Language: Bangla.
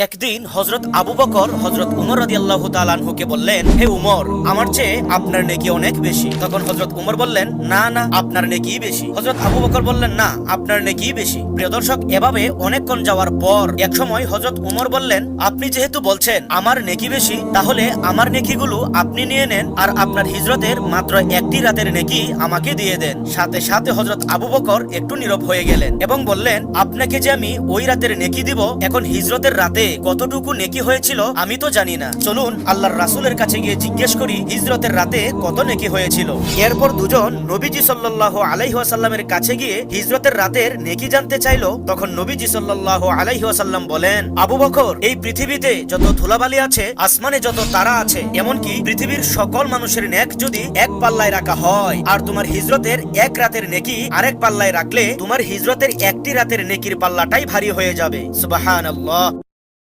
একদিন হযরত আবু বকর হযরত উমর রাদিয়াল্লাহু তাআলা আনহুকে বললেন, হে উমর, আমার চেয়ে আপনার নেকি অনেক বেশি। তখন হযরত উমর বললেন, না না, আপনার নেকি বেশি। হযরত আবু বকর বললেন, না, আপনার নেকি বেশি। প্রিয় দর্শক, এভাবে অনেকক্ষণ যাওয়ার পর একসময় হযরত উমর বললেন, আপনি যেহেতু বলছেন আমার নেকি বেশি, তাহলে আমার নেকিগুলো আপনি নিয়ে নেন আর আপনার হিজরতের মাত্র একটি রাতের নেকি আমাকে দিয়ে দেন। সাথে সাথে হযরত আবু বকর একটু নীরব হয়ে গেলেন এবং বললেন, আপনাকে যে আমি ওই রাতের নেকি দিব, এখন হিজরতের রাতে কতটুকু নেকি হয়েছিল আমি তো জানি না। চলুন আল্লাহর রাসূলের কাছে গিয়ে জিজ্ঞেস করি হিজরতের রাতে কত নেকি হয়েছিল। এরপর দুজন নবীজি সাল্লাল্লাহু আলাইহি ওয়াসাল্লামের কাছে গিয়ে হিজরতের রাতের নেকি জানতে চাইলো। তখন নবীজি সাল্লাল্লাহু আলাইহি ওয়াসাল্লাম বলেন, আবু বকর, এই পৃথিবীতে যত ধুলাবালি আছে, আসমানে যত তারা আছে, এমনকি পৃথিবীর সকল মানুষের নেক যদি এক পাল্লায় রাখা হয় আর তোমার হিজরতের এক রাতের নেকি আরেক পাল্লায় রাখলে তোমার হিজরতের একটি রাতের নেকির পাল্লাটাই ভারী হয়ে যাবে। সুবহানাল্লাহ।